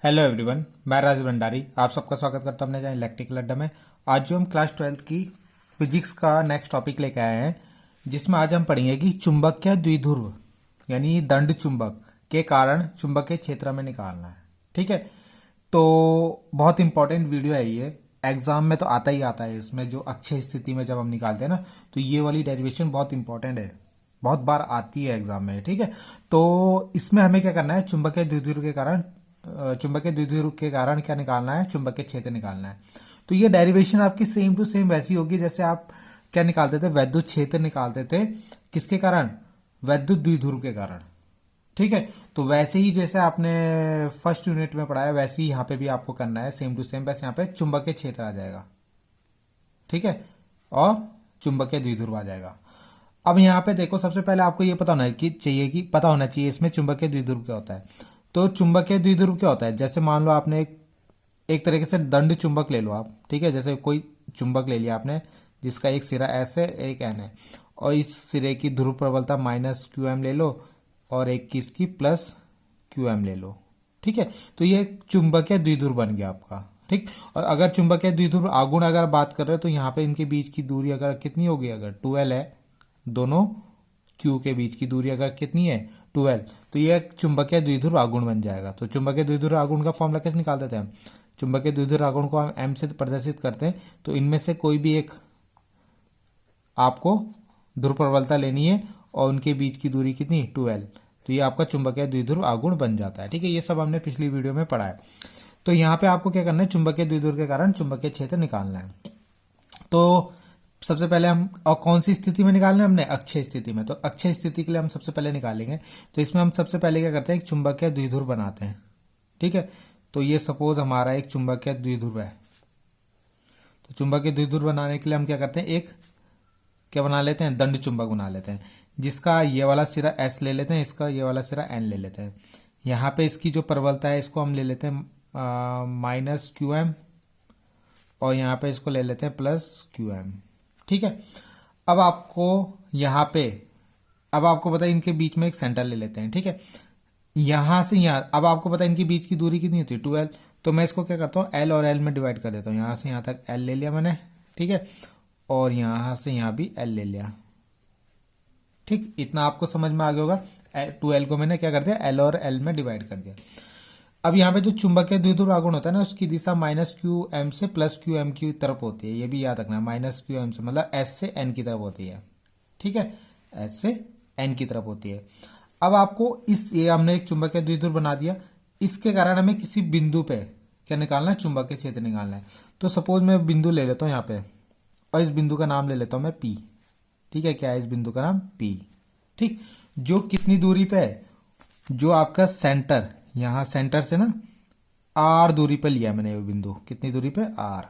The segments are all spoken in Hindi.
हेलो एवरीवन, मैं राज भंडारी आप सबका स्वागत करता हूं अपने चैनल इलेक्ट्रिकल अड्डा में। आज जो हम क्लास 12th की फिजिक्स का नेक्स्ट टॉपिक लेके आए हैं, जिसमें आज हम पढ़ेंगे कि चुंबकीय द्विध्रुव यानी दंड चुंबक के कारण चुंबकीय क्षेत्र में निकालना है। ठीक है, तो बहुत इंपॉर्टेंट वीडियो है ये। एग्जाम में तो आता ही आता है, इसमें जो अक्षय स्थिति में जब हम निकालते हैं ना, तो ये वाली डेरिवेशन बहुत इंपॉर्टेंट है, बहुत बार आती है एग्जाम में। ठीक है, तो इसमें हमें क्या करना है, चुंबकीय द्विध्रुव के कारण क्या निकालना है, चुंबकीय क्षेत्र निकालना है। तो ये डेरिवेशन आपकी सेम टू सेम वैसी होगी जैसे आप क्या निकालते थे, वैद्युत क्षेत्र निकालते थे। किसके कारण? वैद्युत द्विध्रुव के कारण। ठीक है, तो वैसे ही जैसे आपने फर्स्ट यूनिट में पढ़ाया, वैसे ही यहाँ पे भी आपको करना है सेम टू सेम। बस यहाँ पे चुंबकीय क्षेत्र आ जाएगा, ठीक है, और चुंबकीय द्विध्रुव आ जाएगा। अब यहाँ पे देखो, सबसे पहले आपको ये पता होना चाहिए इसमें चुंबकीय द्विध्रुव क्या होता है। तो चुंबकीय द्विध्रुव क्या होता है, जैसे मान लो आपने एक तरीके से दंड चुंबक ले लो आप। ठीक है, जैसे कोई चुंबक ले लिया आपने जिसका एक सिरा एस है, एक एन है, और इस सिरे की ध्रुव प्रबलता माइनस क्यू एम ले लो और एक की इसकी प्लस क्यू एम ले लो। ठीक है, तो ये चुंबकीय द्विध्रुव बन गया आपका। ठीक, और अगर चुंबकीय द्विध्रुव आगुण अगर बात कर रहे हो तो यहाँ पे इनके बीच की दूरी अगर कितनी होगी, अगर 12 है, दोनों क्यू के बीच की दूरी अगर कितनी है 12, तो ये चुंबकीय द्विध्रुव आगुण बन जाएगा। तो चुंबकीय द्विध्रुव आगुण का फॉर्मूला कैसे निकालते थे हम? चुंबकीय द्विध्रुव आगुण को हम एम से प्रदर्शित करते हैं। तो इनमें से कोई भी एक आपको ध्रुव प्रबलता लेनी है और उनके बीच की दूरी कितनी, 12, तो ये आपका चुंबकीय द्विध्रुव आगुण बन जाता है। ठीक है, ये सब हमने पिछली वीडियो में पढ़ा है। तो यहाँ पे आपको क्या करना है, चुंबकीय द्विध्रुव के कारण चुंबकीय क्षेत्र निकालना है। तो सबसे पहले हम, और कौन सी स्थिति में निकालना है हमने, अक्षय स्थिति में। तो अक्षय स्थिति के लिए हम सबसे पहले निकालेंगे। तो इसमें हम सबसे पहले क्या करते हैं, एक चुंबकीय द्विध्रुव बनाते हैं। ठीक है, तो ये सपोज हमारा एक चुंबकीय द्विध्रुव है। तो चुंबकीय द्विध्रुव बनाने के लिए हम क्या करते हैं, एक क्या बना लेते हैं, दंड चुंबक बना लेते हैं, जिसका ये वाला सिरा एस ले लेते हैं, इसका ये वाला सिरा एन ले लेते हैं। यहाँ पे इसकी जो प्रबलता है इसको हम ले लेते हैं माइनस क्यू एम, और यहाँ पे इसको ले लेते हैं प्लस क्यू एम। ठीक है, अब आपको यहाँ पे, अब आपको पता है इनके बीच में एक सेंटर ले लेते हैं। ठीक है, यहां से यहाँ, अब आपको पता है इनके बीच की दूरी कितनी होती है, 12। तो मैं इसको क्या करता हूँ, एल और एल में डिवाइड कर देता हूँ। यहां से यहाँ तक एल ले लिया मैंने, ठीक है, और यहां से यहाँ भी एल ले लिया। ठीक, इतना आपको समझ में आ गया होगा। 2L को मैंने क्या कर दिया, एल और एल में डिवाइड कर दिया। अब यहाँ पे जो चुंबकीय द्विध्रुव आघूर्ण होता है ना, उसकी दिशा माइनस क्यू एम से प्लस क्यू एम की तरफ होती है। ये भी याद रखना, माइनस क्यू एम से मतलब एस से एन की तरफ होती है। ठीक है, एस से एन की तरफ होती है। अब आपको ये हमने एक चुंबकीय द्विध्रुव बना दिया, इसके कारण हमें किसी बिंदु पे क्या निकालना है, चुंबकीय क्षेत्र निकालना है। तो सपोज मैं बिंदु ले लेता हूँ यहाँ पे, और इस बिंदु का नाम ले लेता हूँ मैं पी। ठीक है, क्या है इस बिंदु का नाम, पी। ठीक, जो कितनी दूरी पे है, जो आपका सेंटर, यहां सेंटर से ना आर दूरी पे लिया मैंने ये बिंदु, कितनी दूरी पे, आर।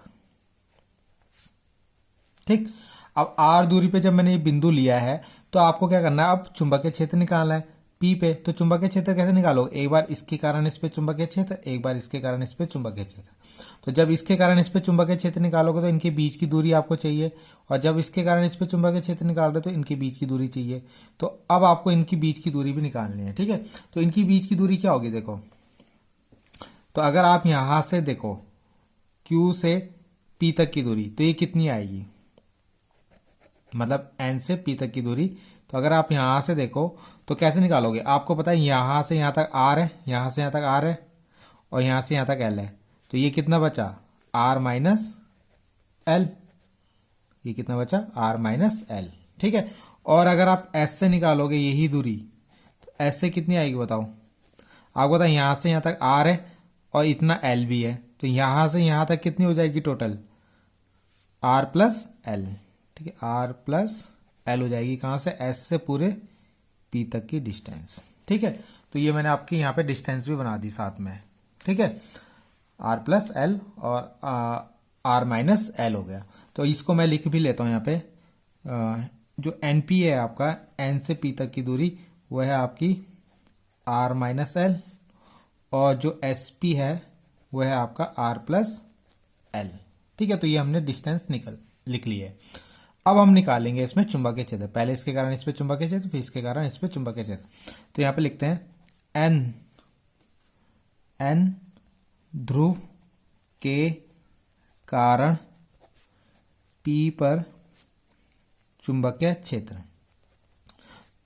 ठीक, अब आर दूरी पे जब मैंने ये बिंदु लिया है, तो आपको क्या करना है, अब चुंबकीय क्षेत्र निकालना है पी पे। तो चुंबकीय क्षेत्र कैसे निकालो, एक बार इसके कारण इस पे चुंबकीय क्षेत्र, एक बार इसके कारण इस पे चुंबकीय क्षेत्र। तो जब इसके कारण इस पे चुंबकीय क्षेत्र निकालोगे तो इनके बीच की दूरी आपको चाहिए, और जब इसके कारण इस पे चुंबकीय क्षेत्र निकाल रहे हो तो इनके बीच की दूरी चाहिए। तो अब आपको इनकी बीच की दूरी भी निकालनी है। ठीक है, तो इनकी बीच की दूरी क्या होगी, देखो, तो अगर आप यहां से देखो Q से P तक की दूरी, तो ये कितनी आएगी, मतलब N से P तक की दूरी। तो अगर आप यहां से देखो तो कैसे निकालोगे, आपको पता है यहां से यहां तक R है, यहां से यहां तक R है, और यहां से यहां तक L है। तो ये कितना बचा, R माइनस L। ये कितना बचा, R माइनस L। ठीक है, और अगर आप S से निकालोगे यही दूरी, तो S से कितनी आएगी बताओ, आपको पता है यहां से यहां तक R है और इतना L भी है, तो यहां से यहां तक कितनी हो जाएगी टोटल, R प्लस L। ठीक है, R प्लस L हो जाएगी, कहां से, S से पूरे P तक की डिस्टेंस। ठीक है, तो ये मैंने आपकी यहाँ पे डिस्टेंस भी बना दी साथ में। ठीक है, R प्लस L और R माइनस L हो गया। तो इसको मैं लिख भी लेता हूँ यहाँ पे, जो NP है आपका, N से P तक की दूरी, वह है आपकी R माइनस L, और जो SP है वह है आपका R प्लस L। ठीक है, तो ये हमने डिस्टेंस लिख ली है। अब हम निकालेंगे इसमें चुंबकीय क्षेत्र, पहले इसके कारण इस पे चुंबकीय क्षेत्र, फिर इसके कारण इस पे चुंबकीय क्षेत्र। तो यहाँ पे लिखते हैं N ध्रुव के कारण P पर चुंबकीय क्षेत्र।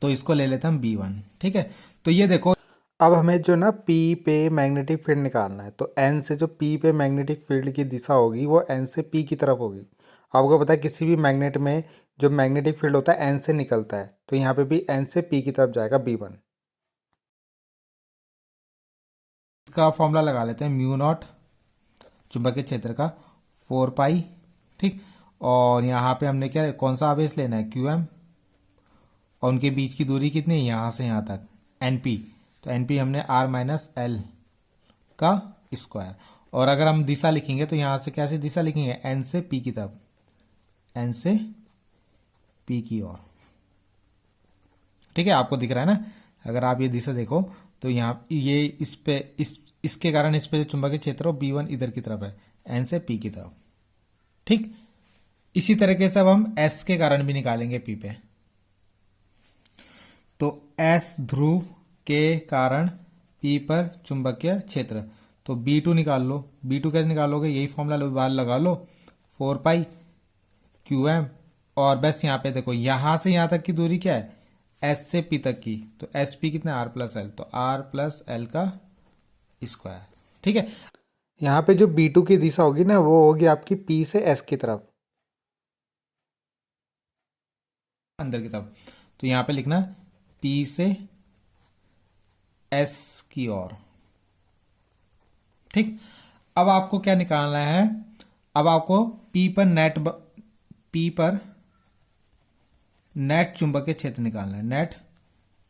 तो इसको ले लेते हैं हम B1। ठीक है, तो ये देखो अब हमें जो ना P पे मैग्नेटिक फील्ड निकालना है, तो N से जो P पे मैग्नेटिक फील्ड की दिशा होगी वो N से P की तरफ होगी। आपको पता है किसी भी मैग्नेट में जो मैग्नेटिक फील्ड होता है N से निकलता है, तो यहाँ पे भी N से P की तरफ जाएगा B1। इसका फॉर्मूला लगा लेते हैं, म्यू नॉट चुंबकीय क्षेत्र का 4 पाई। ठीक, और यहाँ पे हमने क्या कौन सा आवेश लेना है, QM, और उनके बीच की दूरी कितनी है यहाँ से यहाँ तक, NP। तो NP हमने R माइनस L का स्क्वायर। और अगर हम दिशा लिखेंगे तो यहाँ से कैसे दिशा लिखेंगे, N से P की तरफ, N से P की ओर। ठीक है, आपको दिख रहा है ना, अगर आप ये दिशा देखो तो यहाँ ये इस पे इसके कारण इस पे जो चुंबकीय क्षेत्र हो B1 इधर की तरफ है, N से P की तरफ। ठीक, इसी तरीके से अब हम S के कारण भी निकालेंगे P पे। तो S ध्रुव के कारण P पर चुंबकीय क्षेत्र, तो B2 निकाल लो। B2 कैसे निकालोगे, यही फॉर्मूला बाहर लगा लो, 4 पाई QM, और बस यहाँ पे देखो यहाँ से यहाँ तक की दूरी क्या है, S से P तक की, तो SP कितना, R प्लस L, तो R प्लस L का स्क्वायर। ठीक है, यहाँ पे जो B2 की दिशा होगी ना वो होगी आपकी P से S की तरफ, अंदर की तरफ। तो यहाँ पे लिखना P से S की ओर। ठीक, अब आपको क्या निकालना है, अब आपको P पर नेट चुंबकीय क्षेत्र निकालना है। नेट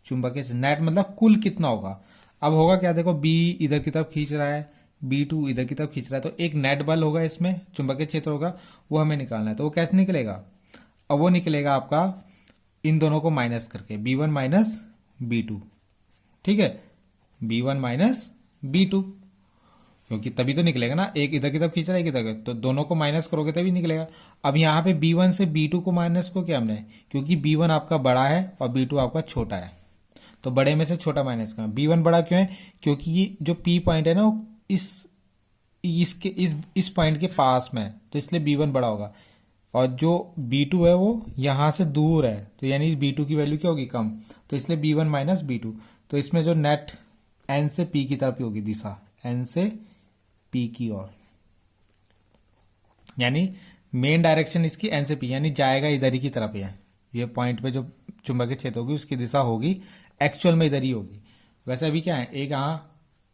चुंबकीय क्षेत्र, नेट मतलब कुल कितना होगा। अब होगा क्या, देखो B इधर की तरफ खींच रहा है, B2 इधर की तरफ खींच रहा है, तो एक नेट बल होगा इसमें, चुंबकीय क्षेत्र होगा, वो हमें निकालना है। तो वो कैसे निकलेगा, अब वो निकलेगा आपका इन दोनों को माइनस करके, B1 माइनस B2। ठीक है, B1 माइनस B2, क्योंकि तभी तो निकलेगा ना, एक इधर की तरफ खींच रहा है, एक इधर, तो दोनों को माइनस करोगे तभी निकलेगा। अब यहाँ पे B1 से B2 को माइनस को क्या हमने, क्योंकि B1 आपका बड़ा है और B2 आपका छोटा है, तो बड़े में से छोटा माइनस करना। B1 बड़ा क्यों है, क्योंकि ये जो P पॉइंट है ना वो इस पॉइंट के पास में है, तो इसलिए B1 बड़ा होगा। और जो B2 है वो यहाँ से दूर है, तो यानी B2 की वैल्यू क्या होगी, कम, तो इसलिए B1 माइनस B2। तो इसमें जो नेट N से P की तरफ होगी दिशा, N से P की ओर, यानी मेन डायरेक्शन इसकी N से P, यानी जाएगा इधर ही की तरफ है। ये पॉइंट पे जो चुंबकीय क्षेत्र होगी उसकी दिशा होगी एक्चुअल में इधर ही होगी। वैसे अभी क्या है,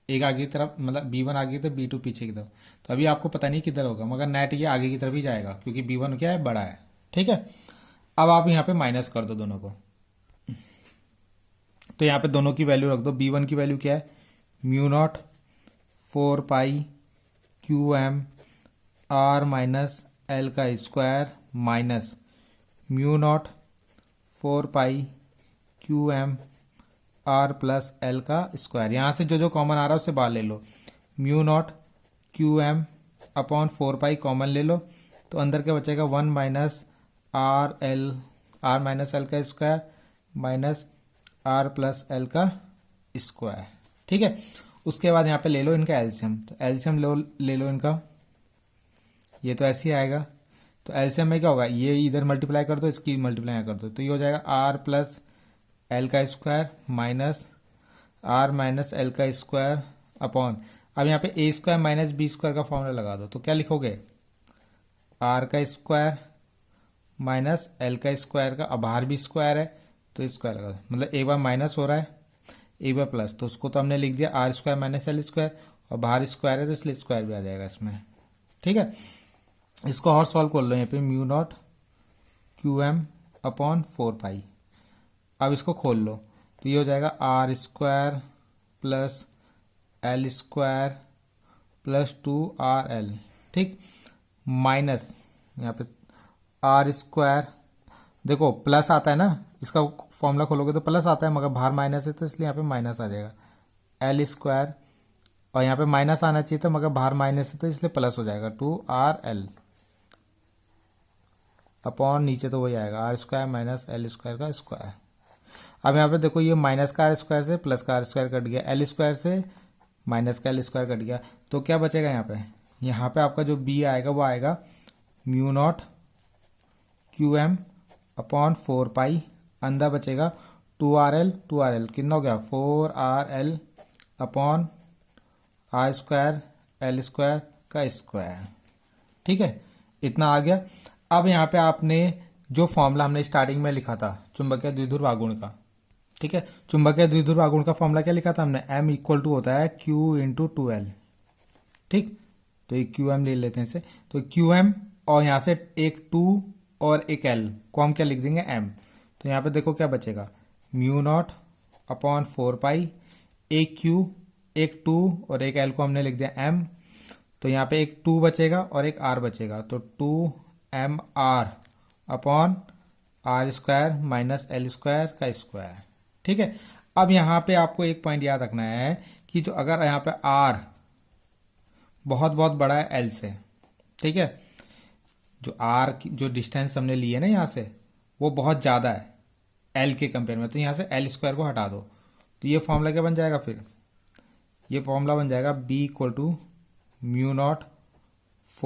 एक आगे की तरफ, मतलब B1 आगे की तरफ, B2 पीछे की तरफ, तो अभी आपको पता नहीं किधर होगा, मगर नेट ये आगे की तरफ ही जाएगा क्योंकि B1 क्या है, बड़ा है। ठीक है, अब आप यहाँ पे माइनस कर दो दोनों को, तो यहाँ पे दोनों की वैल्यू रख दो। B1 की वैल्यू क्या है, म्यू नॉट 4 पाई QM R माइनस L का स्क्वायर माइनस म्यू नॉट 4 पाई QM R प्लस L का स्क्वायर। यहाँ से जो जो कॉमन आ रहा है उससे बाहर ले लो, mu naught QM upon 4 pi common ले लो, तो अंदर क्या बचेगा, 1 माइनस R माइनस L का square minus R plus L का स्क्वायर। ठीक है, उसके बाद यहाँ पे ले लो इनका एलसीएम, तो एलसीएम ले लो इनका, ये तो ऐसे ही आएगा, तो एलसीएम में क्या होगा, ये इधर मल्टीप्लाई कर दो, इसकी मल्टीप्लाई कर दो, तो ये हो जाएगा R प्लस L का square minus R minus L का स्क्वायर अपॉन, अब यहाँ पे A square minus B square का फॉर्मूला लगा दो, तो क्या लिखोगे, R का स्क्वायर माइनस L का स्क्वायर का, अब बाहर भी स्क्वायर है तो स्क्वायर लगा दो, मतलब एक बार माइनस हो रहा है एक बार प्लस, तो उसको तो हमने लिख दिया R square minus L square, और बाहर स्क्वायर है तो इसलिए स्क्वायर भी आ जाएगा इसमें। ठीक है, इसको और सॉल्व कर लो, यहाँ पे म्यू नॉट QM अपॉन 4 पाई, अब इसको खोल लो, तो ये हो जाएगा R square plus L square plus 2RL। ठीक, माइनस यहाँ पे R स्क्वायर, देखो प्लस आता है ना, इसका फॉर्मूला खोलोगे तो प्लस आता है, मगर बाहर माइनस है तो इसलिए यहाँ पे माइनस आ जाएगा, L स्क्वायर, और यहाँ पे माइनस आना चाहिए था मगर बाहर माइनस है तो इसलिए प्लस हो जाएगा 2RL अपॉन, नीचे तो वही आएगा R square minus L square का स्क्वायर। अब यहाँ पे देखो ये माइनस का R स्क्वायर से प्लस का R स्क्वायर कट गया, L स्क्वायर से माइनस का एल स्क्वायर कट गया, तो क्या बचेगा यहाँ पे आपका जो बी आएगा वो आएगा mu not q m upon 4 पाई, अंदर बचेगा 2 RL कितना हो गया 4RL upon r square l square का स्क्वायर। ठीक है, इतना आ गया। अब यहाँ पे आपने जो फॉर्मूला हमने स्टार्टिंग में लिखा था चुंबकीय द्विध्रुव आघूर्ण का, ठीक है, चुंबकीय द्विध्रुव आघूर्ण का फॉर्मूला क्या लिखा था हमने, m इक्वल टू होता है q इंटू 2L। ठीक, तो एक QM ले लेते हैं इसे, तो QM और यहाँ से एक 2 और एक L को हम क्या लिख देंगे m। तो यहाँ पे देखो क्या बचेगा, म्यू नॉट अपॉन 4 पाई, एक Q एक 2 और एक L को हमने लिख दिया m। तो यहाँ पे एक 2 बचेगा और एक R बचेगा, तो 2mR upon r square minus l square का स्क्वायर। ठीक है, अब यहाँ पे आपको एक पॉइंट याद रखना है कि जो अगर यहाँ पे R बहुत बहुत बड़ा है L से, ठीक है, जो R की जो डिस्टेंस हमने ली है ना यहाँ से वो बहुत ज़्यादा है L के कंपेयर में, तो यहाँ से एल स्क्वायर को हटा दो, तो ये फॉर्मूला क्या बन जाएगा, फिर ये फॉर्मूला बन जाएगा B equal to mu not